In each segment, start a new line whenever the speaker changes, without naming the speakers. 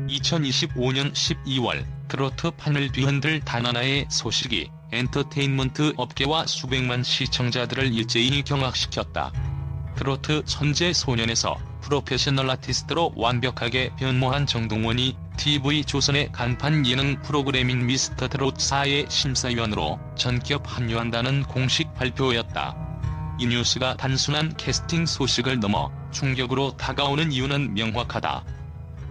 2025년 12월 트로트 판을 뒤흔들 단 하나의 소식이 엔터테인먼트 업계와 수백만 시청자들을 일제히 경악시켰다. 트로트 천재 소년에서 프로페셔널 아티스트로 완벽하게 변모한 정동원이 TV조선의 간판 예능 프로그램인 미스터 트롯 4의 심사위원으로 전격 합류한다는 공식 발표였다. 이 뉴스가 단순한 캐스팅 소식을 넘어 충격으로 다가오는 이유는 명확하다.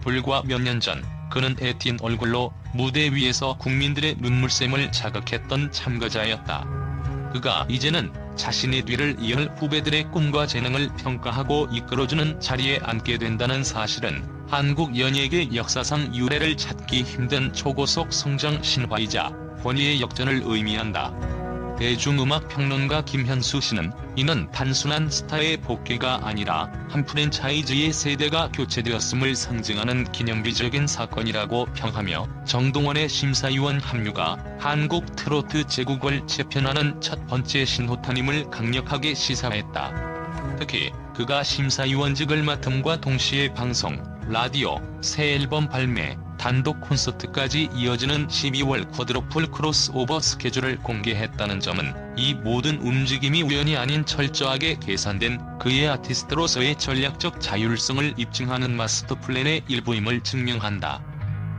불과 몇 년 전 그는 애띤 얼굴로 무대 위에서 국민들의 눈물샘을 자극했던 참가자였다. 그가 이제는 자신의 뒤를 이을 후배들의 꿈과 재능을 평가하고 이끌어주는 자리에 앉게 된다는 사실은 한국 연예계 역사상 유례를 찾기 힘든 초고속 성장 신화이자 권위의 역전을 의미한다. 대중음악 평론가 김현수 씨는 이는 단순한 스타의 복귀가 아니라 한 프랜차이즈의 세대가 교체되었음을 상징하는 기념비적인 사건이라고 평하며 정동원의 심사위원 합류가 한국 트로트 제국을 재편하는 첫 번째 신호탄임을 강력하게 시사했다. 특히 그가 심사위원직을 맡음과 동시에 방송, 라디오, 새 앨범 발매, 단독 콘서트까지 이어지는 12월 쿼드러플 크로스오버 스케줄을 공개했다는 점은 이 모든 움직임이 우연이 아닌 철저하게 계산된 그의 아티스트로서의 전략적 자율성을 입증하는 마스터 플랜의 일부임을 증명한다.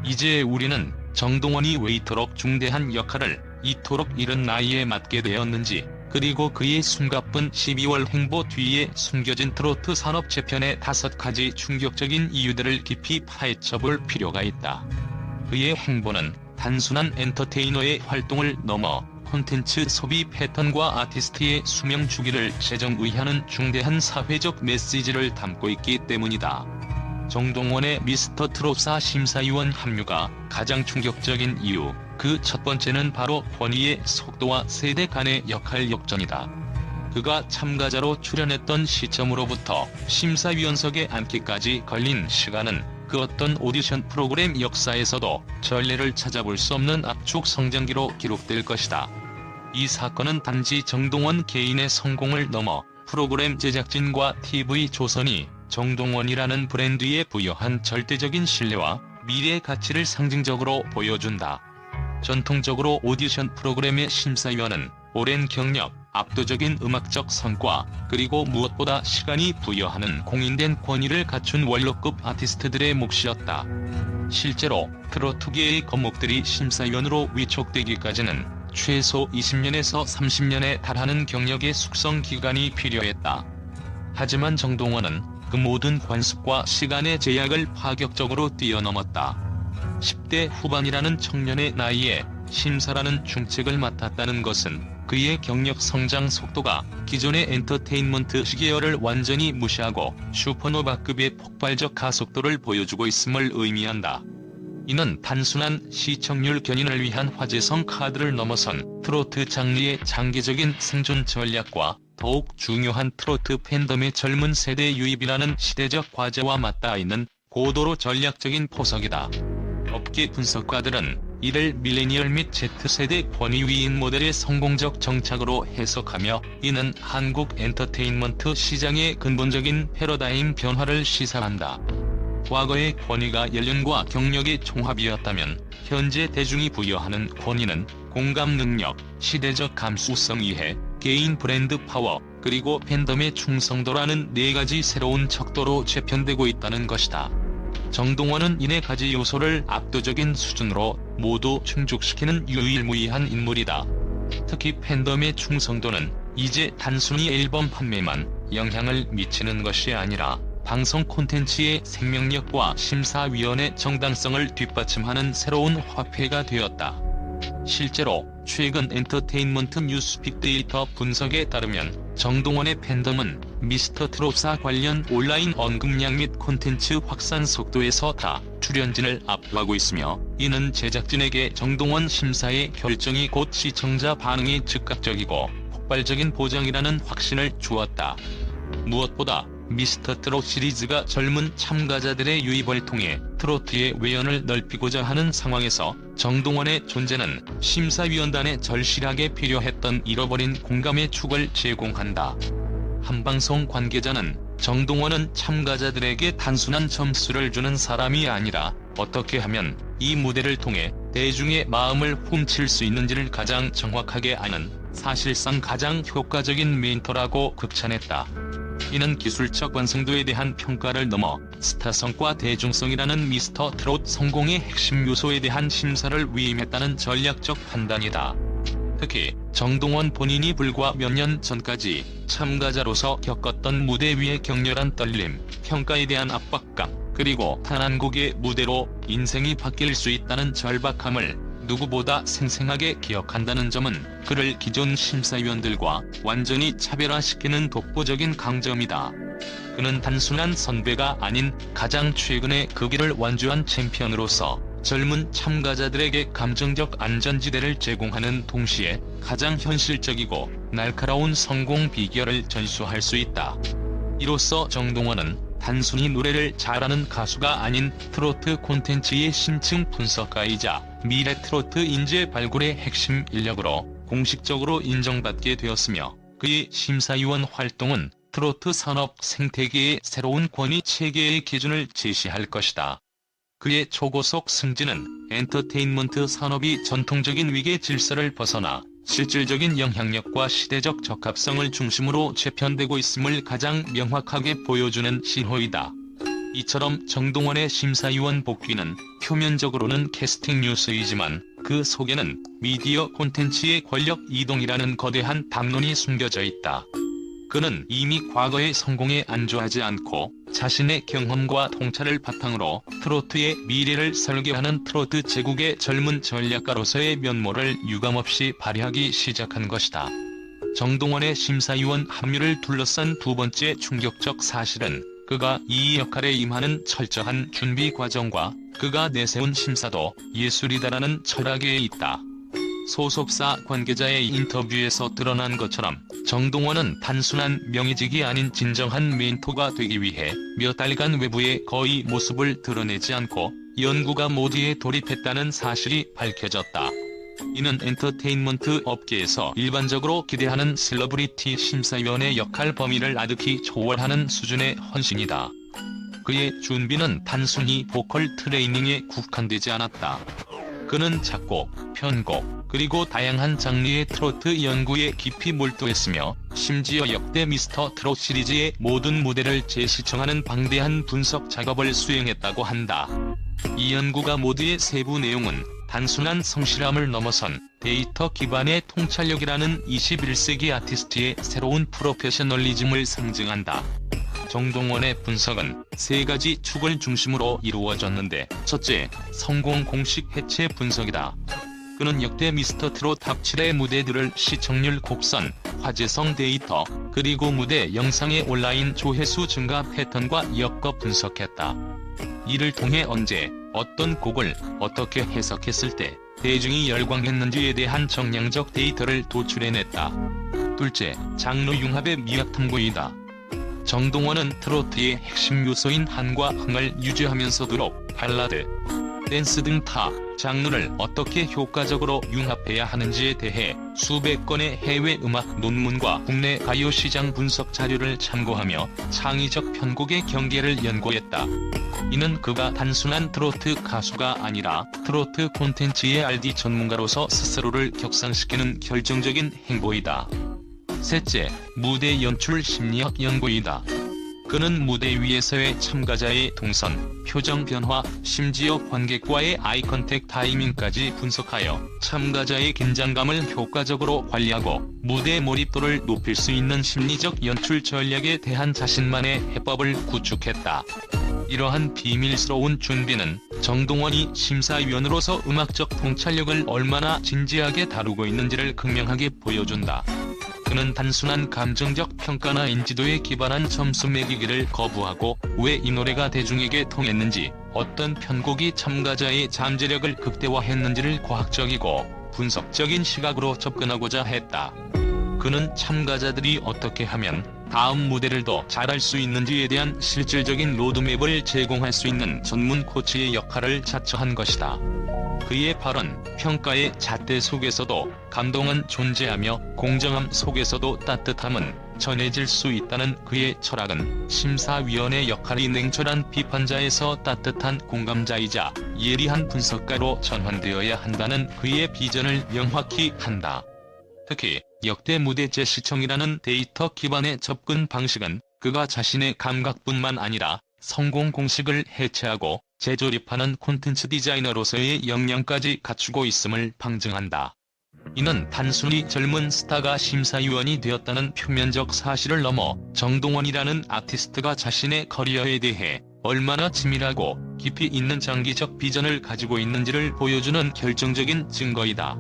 이제 우리는 정동원이 왜 이토록 중대한 역할을 이토록 이른 나이에 맡게 되었는지, 그리고 그의 숨가쁜 12월 행보 뒤에 숨겨진 트로트 산업 재편의 5가지 충격적인 이유들을 깊이 파헤쳐볼 필요가 있다. 그의 행보는 단순한 엔터테이너의 활동을 넘어 콘텐츠 소비 패턴과 아티스트의 수명 주기를 재정의하는 중대한 사회적 메시지를 담고 있기 때문이다. 정동원의 미스터 트롯 4 심사위원 합류가 가장 충격적인 이유, 그 첫 번째는 바로 권위의 속도와 세대 간의 역할 역전이다. 그가 참가자로 출연했던 시점으로부터 심사위원석에 앉기까지 걸린 시간은 그 어떤 오디션 프로그램 역사에서도 전례를 찾아볼 수 없는 압축 성장기로 기록될 것이다. 이 사건은 단지 정동원 개인의 성공을 넘어 프로그램 제작진과 TV조선이 정동원이라는 브랜드에 부여한 절대적인 신뢰와 미래 가치를 상징적으로 보여준다. 전통적으로 오디션 프로그램의 심사위원은 오랜 경력, 압도적인 음악적 성과, 그리고 무엇보다 시간이 부여하는 공인된 권위를 갖춘 원로급 아티스트들의 몫이었다. 실제로 트로트계의 거목들이 심사위원으로 위촉되기까지는 최소 20년에서 30년에 달하는 경력의 숙성 기간이 필요했다. 하지만 정동원은 그 모든 관습과 시간의 제약을 파격적으로 뛰어넘었다. 10대 후반이라는 청년의 나이에 심사라는 중책을 맡았다는 것은 그의 경력 성장 속도가 기존의 엔터테인먼트 시계열을 완전히 무시하고 슈퍼노바급의 폭발적 가속도를 보여주고 있음을 의미한다. 이는 단순한 시청률 견인을 위한 화제성 카드를 넘어선 트로트 장르의 장기적인 생존 전략과 더욱 중요한 트로트 팬덤의 젊은 세대 유입이라는 시대적 과제와 맞닿아 있는 고도로 전략적인 포석이다. 업계 분석가들은 이를 밀레니얼 및 Z세대 권위 위인 모델의 성공적 정착으로 해석하며 이는 한국 엔터테인먼트 시장의 근본적인 패러다임 변화를 시사한다. 과거의 권위가 연륜과 경력의 총합이었다면 현재 대중이 부여하는 권위는 공감 능력, 시대적 감수성 이해, 개인 브랜드 파워, 그리고 팬덤의 충성도라는 4가지 새로운 척도로 재편되고 있다는 것이다. 정동원은 이 4가지 요소를 압도적인 수준으로 모두 충족시키는 유일무이한 인물이다. 특히 팬덤의 충성도는 이제 단순히 앨범 판매만 영향을 미치는 것이 아니라 방송 콘텐츠의 생명력과 심사위원의 정당성을 뒷받침하는 새로운 화폐가 되었다. 실제로 최근 엔터테인먼트 뉴스 빅데이터 분석에 따르면 정동원의 팬덤은 미스터 트롯 4 관련 온라인 언급량 및 콘텐츠 확산 속도에서 다 출연진을 압도하고 있으며, 이는 제작진에게 정동원 심사의 결정이 곧 시청자 반응이 즉각적이고 폭발적인 보장이라는 확신을 주었다. 무엇보다 미스터 트롯 시리즈가 젊은 참가자들의 유입을 통해 트로트의 외연을 넓히고자 하는 상황에서 정동원의 존재는 심사위원단에 절실하게 필요했던 잃어버린 공감의 축을 제공한다. 한 방송 관계자는 정동원은 참가자들에게 단순한 점수를 주는 사람이 아니라 어떻게 하면 이 무대를 통해 대중의 마음을 훔칠 수 있는지를 가장 정확하게 아는, 사실상 가장 효과적인 멘토라고 극찬했다. 이는 기술적 완성도에 대한 평가를 넘어 스타성과 대중성이라는 미스터 트롯 성공의 핵심 요소에 대한 심사를 위임했다는 전략적 판단이다. 특히 정동원 본인이 불과 몇 년 전까지 참가자로서 겪었던 무대 위의 격렬한 떨림, 평가에 대한 압박감, 그리고 탄한곡의 무대로 인생이 바뀔 수 있다는 절박함을 누구보다 생생하게 기억한다는 점은 그를 기존 심사위원들과 완전히 차별화시키는 독보적인 강점이다. 그는 단순한 선배가 아닌 가장 최근에 그 길을 완주한 챔피언으로서 젊은 참가자들에게 감정적 안전지대를 제공하는 동시에 가장 현실적이고 날카로운 성공 비결을 전수할 수 있다. 이로써 정동원은 단순히 노래를 잘하는 가수가 아닌 트로트 콘텐츠의 심층 분석가이자 미래 트로트 인재 발굴의 핵심 인력으로 공식적으로 인정받게 되었으며, 그의 심사위원 활동은 트로트 산업 생태계의 새로운 권위 체계의 기준을 제시할 것이다. 그의 초고속 승진은 엔터테인먼트 산업이 전통적인 위계 질서를 벗어나 실질적인 영향력과 시대적 적합성을 중심으로 재편되고 있음을 가장 명확하게 보여주는 신호이다. 이처럼 정동원의 심사위원 복귀는 표면적으로는 캐스팅 뉴스이지만 그 속에는 미디어 콘텐츠의 권력 이동이라는 거대한 담론이 숨겨져 있다. 그는 이미 과거의 성공에 안주하지 않고 자신의 경험과 통찰을 바탕으로 트로트의 미래를 설계하는 트로트 제국의 젊은 전략가로서의 면모를 유감없이 발휘하기 시작한 것이다. 정동원의 심사위원 합류를 둘러싼 두 번째 충격적 사실은 그가 이 역할에 임하는 철저한 준비 과정과 그가 내세운 심사도 예술이다라는 철학에 있다. 소속사 관계자의 인터뷰에서 드러난 것처럼 정동원은 단순한 명예직이 아닌 진정한 멘토가 되기 위해 몇 달간 외부에 거의 모습을 드러내지 않고 연구가 모두에 돌입했다는 사실이 밝혀졌다. 이는 엔터테인먼트 업계에서 일반적으로 기대하는 셀러브리티 심사위원의 역할 범위를 아득히 초월하는 수준의 헌신이다. 그의 준비는 단순히 보컬 트레이닝에 국한되지 않았다. 그는 작곡, 편곡, 그리고 다양한 장르의 트로트 연구에 깊이 몰두했으며 심지어 역대 미스터 트롯 시리즈의 모든 무대를 재시청하는 방대한 분석 작업을 수행했다고 한다. 이 연구가 모두의 세부 내용은 단순한 성실함을 넘어선 데이터 기반의 통찰력이라는 21세기 아티스트의 새로운 프로페셔널리즘을 상징한다. 정동원의 분석은 세 가지 축을 중심으로 이루어졌는데, 첫째, 성공 공식 해체 분석이다. 그는 역대 미스터 트롯 탑 7의 무대들을 시청률 곡선, 화제성 데이터, 그리고 무대 영상의 온라인 조회수 증가 패턴과 엮어 분석했다. 이를 통해 언제, 어떤 곡을 어떻게 해석했을 때 대중이 열광했는지에 대한 정량적 데이터를 도출해냈다. 둘째, 장르 융합의 미학 탐구이다. 정동원은 트로트의 핵심 요소인 한과 흥을 유지하면서도 록, 발라드, 댄스 등 타 장르를 어떻게 효과적으로 융합해야 하는지에 대해 수백 건의 해외 음악 논문과 국내 가요 시장 분석 자료를 참고하며 창의적 편곡의 경계를 연구했다. 이는 그가 단순한 트로트 가수가 아니라 트로트 콘텐츠의 RD 전문가로서 스스로를 격상시키는 결정적인 행보이다. 셋째, 무대 연출 심리학 연구이다. 그는 무대 위에서의 참가자의 동선, 표정 변화, 심지어 관객과의 아이컨택 타이밍까지 분석하여 참가자의 긴장감을 효과적으로 관리하고 무대 몰입도를 높일 수 있는 심리적 연출 전략에 대한 자신만의 해법을 구축했다. 이러한 비밀스러운 준비는 정동원이 심사위원으로서 음악적 통찰력을 얼마나 진지하게 다루고 있는지를 극명하게 보여준다. 그는 단순한 감정적 평가나 인지도에 기반한 점수 매기기를 거부하고 왜 이 노래가 대중에게 통했는지, 어떤 편곡이 참가자의 잠재력을 극대화했는지를 과학적이고 분석적인 시각으로 접근하고자 했다. 그는 참가자들이 어떻게 하면 다음 무대를 더 잘할 수 있는지에 대한 실질적인 로드맵을 제공할 수 있는 전문 코치의 역할을 자처한 것이다. 그의 발언, 평가의 잣대 속에서도 감동은 존재하며 공정함 속에서도 따뜻함은 전해질 수 있다는 그의 철학은 심사위원의 역할이 냉철한 비판자에서 따뜻한 공감자이자 예리한 분석가로 전환되어야 한다는 그의 비전을 명확히 한다. 특히 역대 무대 재시청이라는 데이터 기반의 접근 방식은 그가 자신의 감각뿐만 아니라 성공 공식을 해체하고 재조립하는 콘텐츠 디자이너로서의 역량까지 갖추고 있음을 방증한다. 이는 단순히 젊은 스타가 심사위원이 되었다는 표면적 사실을 넘어 정동원이라는 아티스트가 자신의 커리어에 대해 얼마나 치밀하고 깊이 있는 장기적 비전을 가지고 있는지를 보여주는 결정적인 증거이다.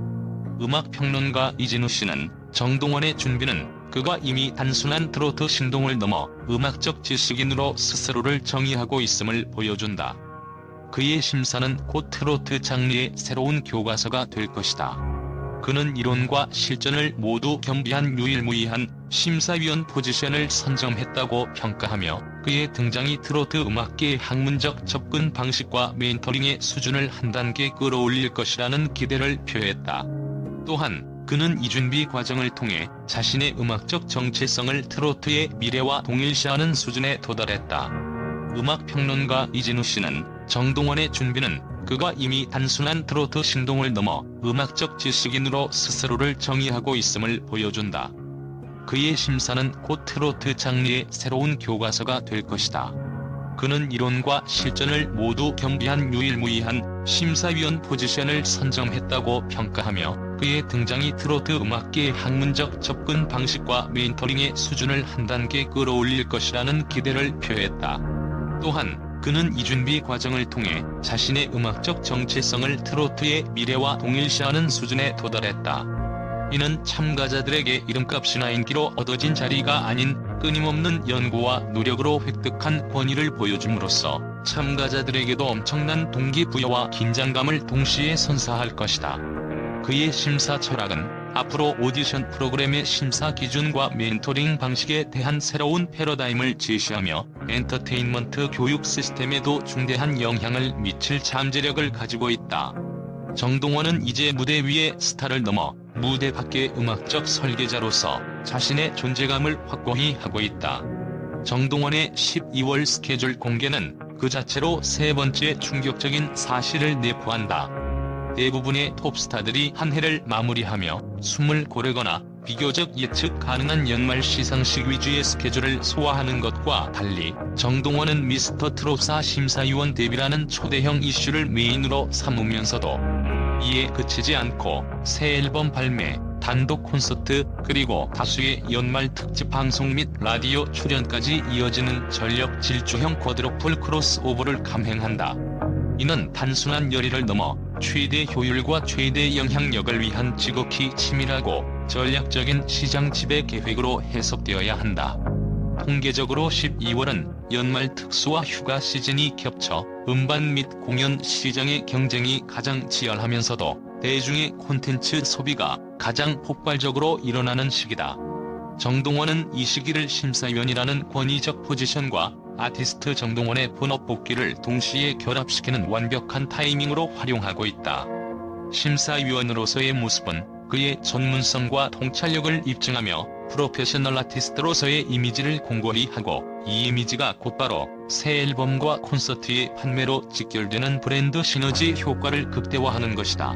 음악평론가 이진우 씨는 정동원의 준비는 그가 이미 단순한 트로트 신동을 넘어 음악적 지식인으로 스스로를 정의하고 있음을 보여준다. 그의 심사는 곧 트로트 장르의 새로운 교과서가 될 것이다. 그는 이론과 실전을 모두 겸비한 유일무이한 심사위원 포지션을 선점했다고 평가하며 그의 등장이 트로트 음악계의 학문적 접근 방식과 멘토링의 수준을 한 단계 끌어올릴 것이라는 기대를 표했다. 또한 그는 이 준비 과정을 통해 자신의 음악적 정체성을 트로트의 미래와 동일시하는 수준에 도달했다. 음악평론가 이진우 씨는 정동원의 준비는 그가 이미 단순한 트로트 신동을 넘어 음악적 지식인으로 스스로를 정의하고 있음을 보여준다. 그의 심사는 곧 트로트 장르의 새로운 교과서가 될 것이다. 그는 이론과 실전을 모두 겸비한 유일무이한 심사위원 포지션을 선점했다고 평가하며 그의 등장이 트로트 음악계의 학문적 접근 방식과 멘토링의 수준을 한 단계 끌어올릴 것이라는 기대를 표했다. 또한 그는 이 준비 과정을 통해 자신의 음악적 정체성을 트로트의 미래와 동일시하는 수준에 도달했다. 이는 참가자들에게 이름값이나 인기로 얻어진 자리가 아닌 끊임없는 연구와 노력으로 획득한 권위를 보여줌으로써 참가자들에게도 엄청난 동기부여와 긴장감을 동시에 선사할 것이다. 그의 심사 철학은 앞으로 오디션 프로그램의 심사 기준과 멘토링 방식에 대한 새로운 패러다임을 제시하며 엔터테인먼트 교육 시스템에도 중대한 영향을 미칠 잠재력을 가지고 있다. 정동원은 이제 무대 위의 스타를 넘어 무대 밖의 음악적 설계자로서 자신의 존재감을 확고히 하고 있다. 정동원의 12월 스케줄 공개는 그 자체로 세 번째 충격적인 사실을 내포한다. 대부분의 톱스타들이 한 해를 마무리하며 숨을 고르거나 비교적 예측 가능한 연말 시상식 위주의 스케줄을 소화하는 것과 달리 정동원은 미스터 트롯사 심사위원 데뷔라는 초대형 이슈를 메인으로 삼으면서도 이에 그치지 않고 새 앨범 발매, 단독 콘서트, 그리고 다수의 연말 특집 방송 및 라디오 출연까지 이어지는 전력 질주형 쿼드러플 크로스오버를 감행한다. 이는 단순한 열의를 넘어 최대 효율과 최대 영향력을 위한 지극히 치밀하고 전략적인 시장 지배 계획으로 해석되어야 한다. 통계적으로 12월은 연말 특수와 휴가 시즌이 겹쳐 음반 및 공연 시장의 경쟁이 가장 치열하면서도 대중의 콘텐츠 소비가 가장 폭발적으로 일어나는 시기다. 정동원은 이 시기를 심사위원이라는 권위적 포지션과 아티스트 정동원의 본업 복귀를 동시에 결합시키는 완벽한 타이밍으로 활용하고 있다. 심사위원으로서의 모습은 그의 전문성과 통찰력을 입증하며 프로페셔널 아티스트로서의 이미지를 공고히 하고 이 이미지가 곧바로 새 앨범과 콘서트의 판매로 직결되는 브랜드 시너지 효과를 극대화하는 것이다.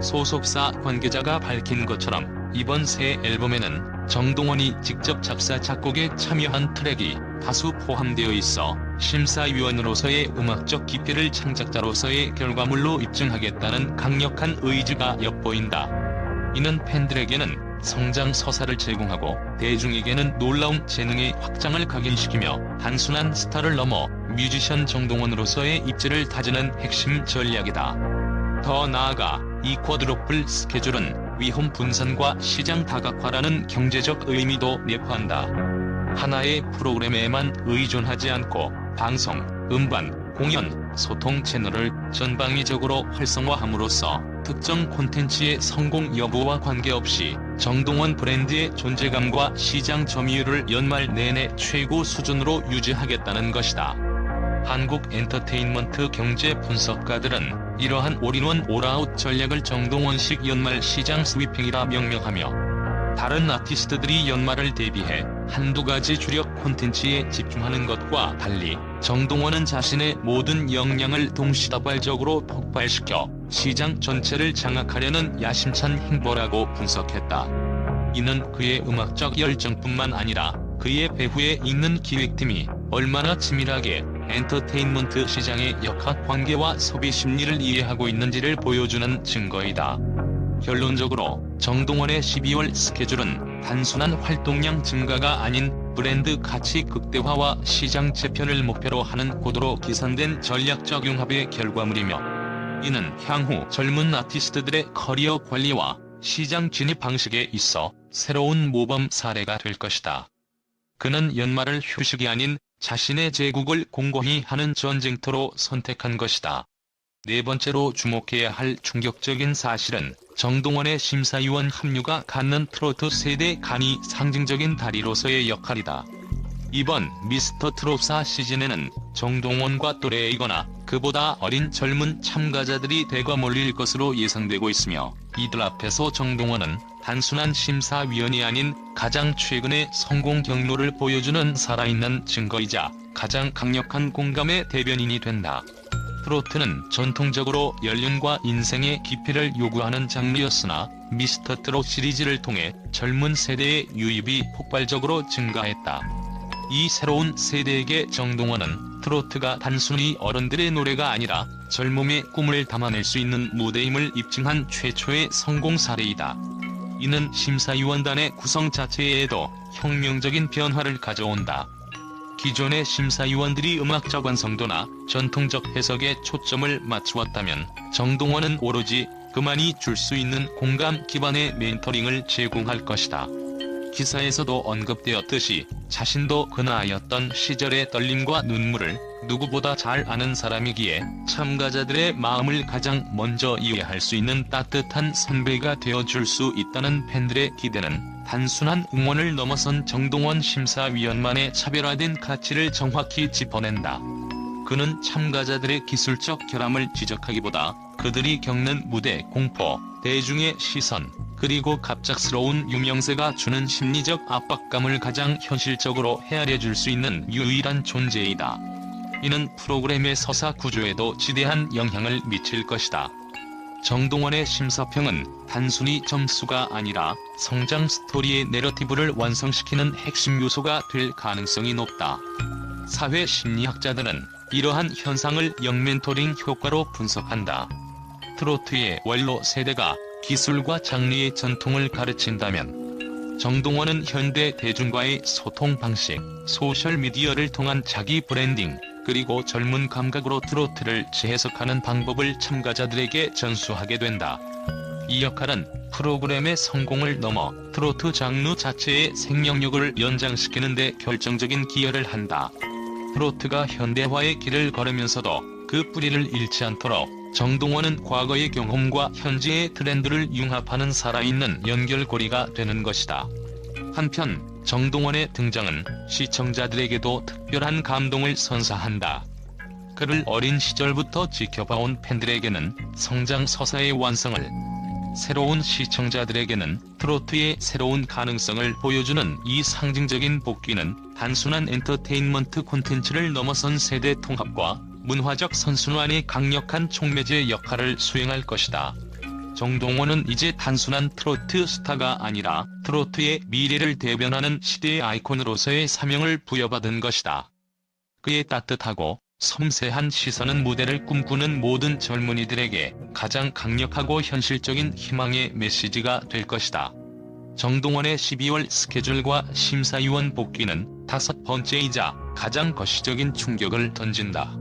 소속사 관계자가 밝힌 것처럼 이번 새 앨범에는 정동원이 직접 작사 작곡에 참여한 트랙이 다수 포함되어 있어 심사위원으로서의 음악적 깊이를 창작자로서의 결과물로 입증하겠다는 강력한 의지가 엿보인다. 이는 팬들에게는 성장 서사를 제공하고 대중에게는 놀라운 재능의 확장을 각인시키며 단순한 스타를 넘어 뮤지션 정동원으로서의 입지를 다지는 핵심 전략이다. 더 나아가 이 쿼드러플 스케줄은 위험 분산과 시장 다각화라는 경제적 의미도 내포한다. 하나의 프로그램에만 의존하지 않고 방송, 음반, 공연, 소통 채널을 전방위적으로 활성화함으로써 특정 콘텐츠의 성공 여부와 관계없이 정동원 브랜드의 존재감과 시장 점유율을 연말 내내 최고 수준으로 유지하겠다는 것이다. 한국 엔터테인먼트 경제 분석가들은 이러한 올인원 올아웃 전략을 정동원식 연말 시장 스위핑이라 명명하며 다른 아티스트들이 연말을 대비해 한두 가지 주력 콘텐츠에 집중하는 것과 달리 정동원은 자신의 모든 역량을 동시다발적으로 폭발시켜 시장 전체를 장악하려는 야심찬 행보라고 분석했다. 이는 그의 음악적 열정뿐만 아니라 그의 배후에 있는 기획팀이 얼마나 치밀하게 엔터테인먼트 시장의 역학관계와 소비 심리를 이해하고 있는지를 보여주는 증거이다. 결론적으로 정동원의 12월 스케줄은 단순한 활동량 증가가 아닌 브랜드 가치 극대화와 시장 재편을 목표로 하는 고도로 계산된 전략적 융합의 결과물이며, 이는 향후 젊은 아티스트들의 커리어 관리와 시장 진입 방식에 있어 새로운 모범 사례가 될 것이다. 그는 연말을 휴식이 아닌 자신의 제국을 공고히 하는 전쟁터로 선택한 것이다. 네 번째로 주목해야 할 충격적인 사실은 정동원의 심사위원 합류가 갖는 트로트 세대 간이 상징적인 다리로서의 역할이다. 이번 미스터 트롯사 시즌에는 정동원과 또래이거나 그보다 어린 젊은 참가자들이 대거 몰릴 것으로 예상되고 있으며, 이들 앞에서 정동원은 단순한 심사위원이 아닌 가장 최근의 성공 경로를 보여주는 살아있는 증거이자 가장 강력한 공감의 대변인이 된다. 트로트는 전통적으로 연륜과 인생의 깊이를 요구하는 장르였으나 미스터 트롯 시리즈를 통해 젊은 세대의 유입이 폭발적으로 증가했다. 이 새로운 세대에게 정동원은 트로트가 단순히 어른들의 노래가 아니라 젊음의 꿈을 담아낼 수 있는 무대임을 입증한 최초의 성공 사례이다. 이는 심사위원단의 구성 자체에도 혁명적인 변화를 가져온다. 기존의 심사위원들이 음악적 완성도나 전통적 해석에 초점을 맞추었다면 정동원은 오로지 그만이 줄 수 있는 공감 기반의 멘토링을 제공할 것이다. 기사에서도 언급되었듯이 자신도 그 나이였던 시절의 떨림과 눈물을 누구보다 잘 아는 사람이기에 참가자들의 마음을 가장 먼저 이해할 수 있는 따뜻한 선배가 되어줄 수 있다는 팬들의 기대는 단순한 응원을 넘어선 정동원 심사위원만의 차별화된 가치를 정확히 짚어낸다. 그는 참가자들의 기술적 결함을 지적하기보다 그들이 겪는 무대 공포, 대중의 시선, 그리고 갑작스러운 유명세가 주는 심리적 압박감을 가장 현실적으로 헤아려줄 수 있는 유일한 존재이다. 이는 프로그램의 서사 구조에도 지대한 영향을 미칠 것이다. 정동원의 심사평은 단순히 점수가 아니라 성장 스토리의 내러티브를 완성시키는 핵심 요소가 될 가능성이 높다. 사회 심리학자들은 이러한 현상을 역멘토링 효과로 분석한다. 트로트의 원로 세대가 기술과 장르의 전통을 가르친다면 정동원은 현대 대중과의 소통 방식, 소셜미디어를 통한 자기 브랜딩, 그리고 젊은 감각으로 트로트를 재해석하는 방법을 참가자들에게 전수하게 된다. 이 역할은 프로그램의 성공을 넘어 트로트 장르 자체의 생명력을 연장시키는 데 결정적인 기여를 한다. 트로트가 현대화의 길을 걸으면서도 그 뿌리를 잃지 않도록 정동원은 과거의 경험과 현재의 트렌드를 융합하는 살아있는 연결고리가 되는 것이다. 한편 정동원의 등장은 시청자들에게도 특별한 감동을 선사한다. 그를 어린 시절부터 지켜봐온 팬들에게는 성장 서사의 완성을, 새로운 시청자들에게는 트로트의 새로운 가능성을 보여주는 이 상징적인 복귀는 단순한 엔터테인먼트 콘텐츠를 넘어선 세대 통합과 문화적 선순환의 강력한 촉매제 역할을 수행할 것이다. 정동원은 이제 단순한 트로트 스타가 아니라 트로트의 미래를 대변하는 시대의 아이콘으로서의 사명을 부여받은 것이다. 그의 따뜻하고 섬세한 시선은 무대를 꿈꾸는 모든 젊은이들에게 가장 강력하고 현실적인 희망의 메시지가 될 것이다. 정동원의 12월 스케줄과 심사위원 복귀는 다섯 번째이자 가장 거시적인 충격을 던진다.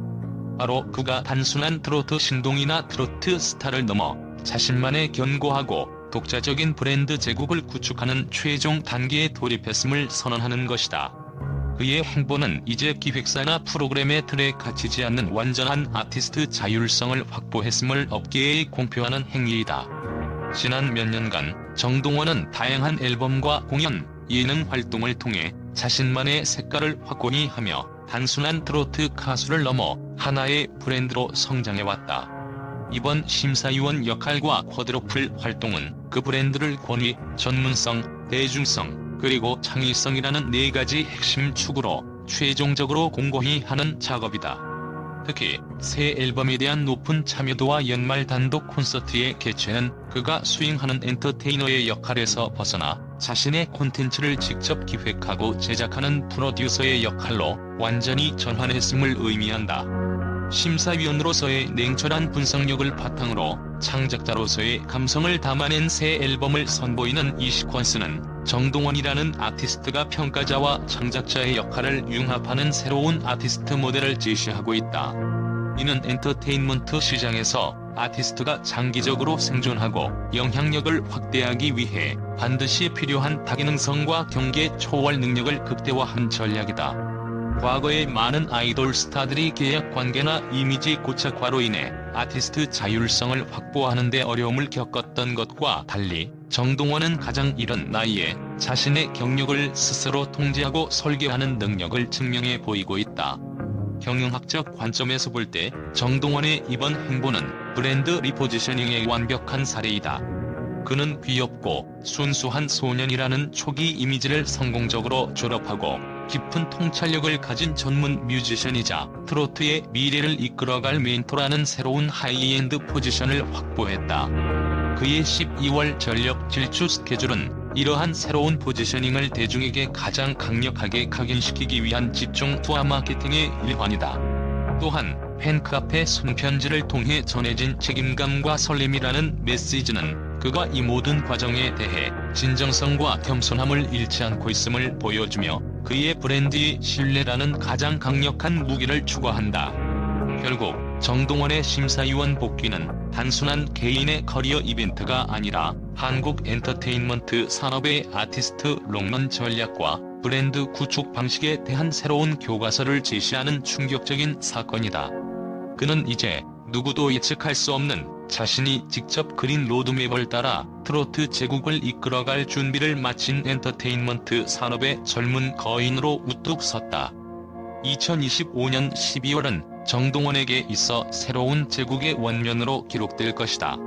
바로 그가 단순한 트로트 신동이나 트로트 스타를 넘어 자신만의 견고하고 독자적인 브랜드 제국을 구축하는 최종 단계에 돌입했음을 선언하는 것이다. 그의 행보는 이제 기획사나 프로그램의 틀에 갇히지 않는 완전한 아티스트 자율성을 확보했음을 업계에 공표하는 행위이다. 지난 몇 년간 정동원은 다양한 앨범과 공연, 예능 활동을 통해 자신만의 색깔을 확고히 하며 단순한 트로트 가수를 넘어 하나의 브랜드로 성장해왔다. 이번 심사위원 역할과 쿼드러플 활동은 그 브랜드를 권위, 전문성, 대중성, 그리고 창의성이라는 네 가지 핵심 축으로 최종적으로 공고히 하는 작업이다. 특히 새 앨범에 대한 높은 참여도와 연말 단독 콘서트의 개최는 그가 수행하는 엔터테이너의 역할에서 벗어나 자신의 콘텐츠를 직접 기획하고 제작하는 프로듀서의 역할로 완전히 전환했음을 의미한다. 심사위원으로서의 냉철한 분석력을 바탕으로 창작자로서의 감성을 담아낸 새 앨범을 선보이는 이 시퀀스는 정동원이라는 아티스트가 평가자와 창작자의 역할을 융합하는 새로운 아티스트 모델을 제시하고 있다. 이는 엔터테인먼트 시장에서 아티스트가 장기적으로 생존하고 영향력을 확대하기 위해 반드시 필요한 다기능성과 경계 초월 능력을 극대화한 전략이다. 과거의 많은 아이돌 스타들이 계약 관계나 이미지 고착화로 인해 아티스트 자율성을 확보하는 데 어려움을 겪었던 것과 달리 정동원은 가장 이른 나이에 자신의 경력을 스스로 통제하고 설계하는 능력을 증명해 보이고 있다. 경영학적 관점에서 볼 때 정동원의 이번 행보는 브랜드 리포지셔닝의 완벽한 사례이다. 그는 귀엽고 순수한 소년이라는 초기 이미지를 성공적으로 졸업하고 깊은 통찰력을 가진 전문 뮤지션이자 트로트의 미래를 이끌어갈 멘토라는 새로운 하이엔드 포지션을 확보했다. 그의 12월 전력 질주 스케줄은 이러한 새로운 포지셔닝을 대중에게 가장 강력하게 각인시키기 위한 집중 투하 마케팅의 일환이다. 또한 팬카페 손편지를 통해 전해진 책임감과 설렘이라는 메시지는 그가 이 모든 과정에 대해 진정성과 겸손함을 잃지 않고 있음을 보여주며 그의 브랜드의 신뢰라는 가장 강력한 무기를 추구한다. 결국 정동원의 심사위원 복귀는 단순한 개인의 커리어 이벤트가 아니라 한국 엔터테인먼트 산업의 아티스트 롱런 전략과 브랜드 구축 방식에 대한 새로운 교과서를 제시하는 충격적인 사건이다. 그는 이제 누구도 예측할 수 없는 자신이 직접 그린 로드맵을 따라 트로트 제국을 이끌어갈 준비를 마친 엔터테인먼트 산업의 젊은 거인으로 우뚝 섰다. 2025년 12월은 정동원에게 있어 새로운 제국의 원년으로 기록될 것이다.